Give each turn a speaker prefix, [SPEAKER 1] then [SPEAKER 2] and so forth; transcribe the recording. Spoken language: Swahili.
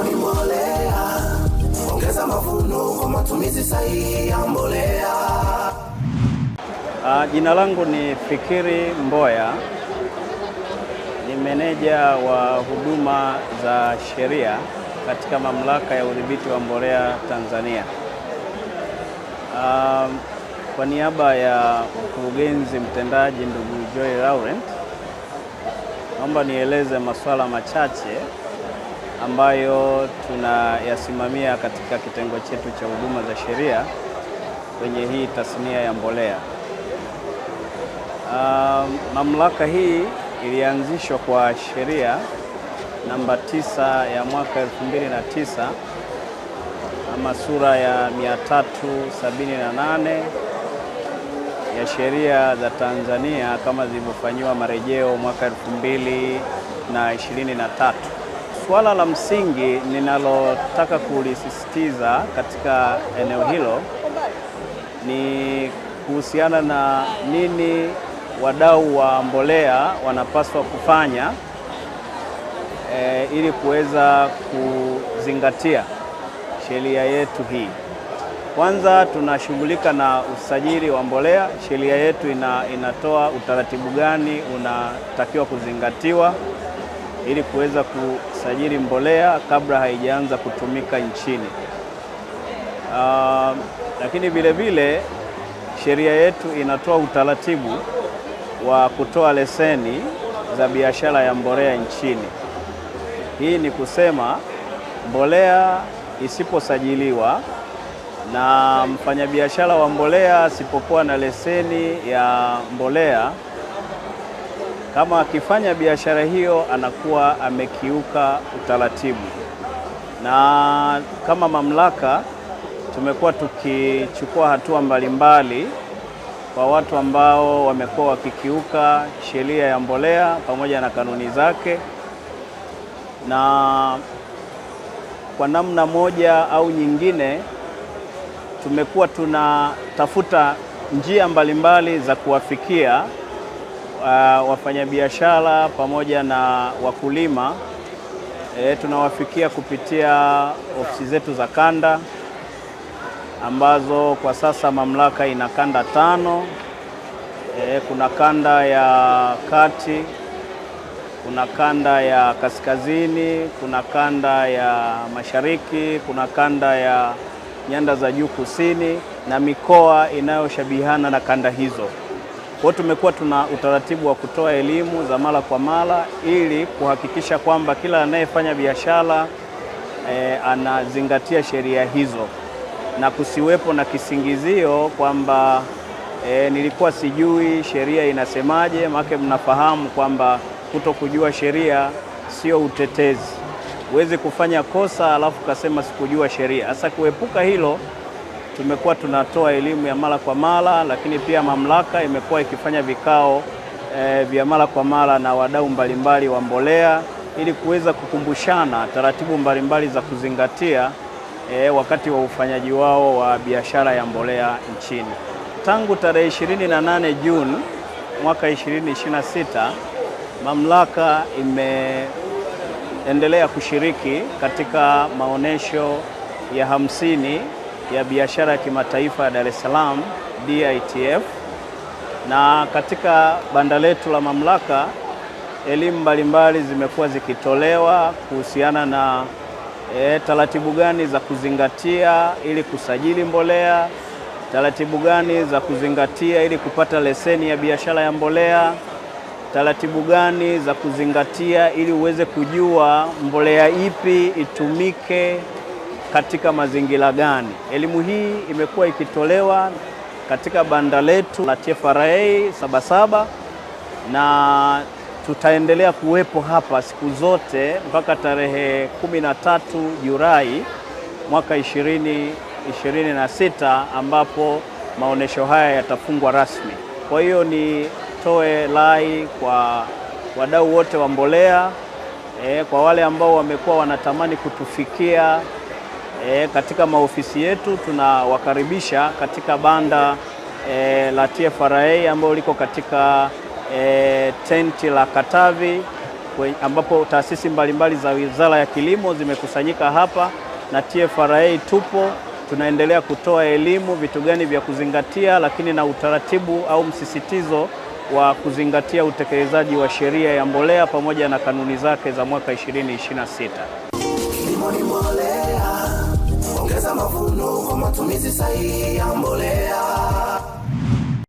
[SPEAKER 1] kilimo ni mbolea, ongeza mavuno kwa matumizi sahihi ya mbolea.
[SPEAKER 2] Jina langu ni Fikiri Mboya, ni meneja wa huduma za sheria katika Mamlaka ya Udhibiti wa Mbolea Tanzania. Kwa niaba ya mkurugenzi mtendaji ndugu Joy Laurent, naomba nieleze masuala machache ambayo tunayasimamia katika kitengo chetu cha huduma za sheria kwenye hii tasnia ya mbolea. Mamlaka hii ilianzishwa kwa sheria namba 9 ya mwaka 2009 ama sura ya 378 ya sheria za Tanzania kama zilivyofanyiwa marejeo mwaka 2023. Swala la msingi ninalotaka kulisisitiza katika eneo hilo ni kuhusiana na nini wadau wa mbolea wanapaswa kufanya ili kuweza kuzingatia sheria yetu hii. Kwanza tunashughulika na usajili wa mbolea. Sheria yetu inatoa utaratibu gani unatakiwa kuzingatiwa ili kuweza kusajili mbolea kabla haijaanza kutumika nchini. Lakini vile vile sheria yetu inatoa utaratibu wa kutoa leseni za biashara ya mbolea nchini. Hii ni kusema mbolea isiposajiliwa na mfanyabiashara wa mbolea asipokuwa na leseni ya mbolea, kama akifanya biashara hiyo anakuwa amekiuka utaratibu. Na kama mamlaka tumekuwa tukichukua hatua mbalimbali kwa watu ambao wamekuwa wakikiuka sheria ya mbolea pamoja na kanuni zake, na kwa namna moja au nyingine tumekuwa tunatafuta njia mbalimbali za kuwafikia wafanyabiashara pamoja na wakulima. Tunawafikia kupitia ofisi zetu za kanda ambazo kwa sasa mamlaka ina kanda 5. Kuna kanda ya kati, kuna kanda ya kaskazini, kuna kanda ya mashariki, kuna kanda ya nyanda za juu kusini na mikoa inayoshabihiana na kanda hizo. Kwa tumekuwa tuna utaratibu wa kutoa elimu za mara kwa mara ili kuhakikisha kwamba kila anayefanya biashara anazingatia sheria hizo na kusiwepo na kisingizio kwamba nilikuwa sijui sheria inasemaje. Maana mnafahamu kwamba kutokujua sheria sio utetezi. Huwezi kufanya kosa alafu kasema sikujua sheria. Sasa kuepuka hilo, tumekuwa tunatoa elimu ya mara kwa mara, lakini pia mamlaka imekuwa ikifanya vikao vya mara kwa mara na wadau mbalimbali wa mbolea ili kuweza kukumbushana taratibu mbalimbali za kuzingatia wakati wa ufanyaji wao wa biashara ya mbolea nchini. Tangu tarehe 28 Juni mwaka 2026, mamlaka imeendelea kushiriki katika maonesho ya 50 ya biashara ya kimataifa ya Dar es Salaam DITF, na katika banda letu la mamlaka elimu mbalimbali zimekuwa zikitolewa kuhusiana na taratibu gani za kuzingatia ili kusajili mbolea, taratibu gani za kuzingatia ili kupata leseni ya biashara ya mbolea, taratibu gani za kuzingatia ili uweze kujua mbolea ipi itumike katika mazingira gani. Elimu hii imekuwa ikitolewa katika banda letu la TFRA Sabasaba na tutaendelea kuwepo hapa siku zote mpaka tarehe 13 Julai mwaka 2026 ambapo maonesho haya yatafungwa rasmi. Kwa hiyo nitoe rai kwa wadau wote wa mbolea, kwa wale ambao wamekuwa wanatamani kutufikia katika maofisi yetu, tunawakaribisha katika banda la TFRA ambao liko katika tenti la Katavi ambapo taasisi mbalimbali za Wizara ya Kilimo zimekusanyika hapa na TFRA tupo. Tunaendelea kutoa elimu vitu gani vya kuzingatia, lakini na utaratibu au msisitizo wa kuzingatia utekelezaji wa sheria ya mbolea pamoja na kanuni zake za mwaka 2026.
[SPEAKER 1] Kilimo ni mbolea, ongeza mavuno kwa matumizi sahihi ya mbolea.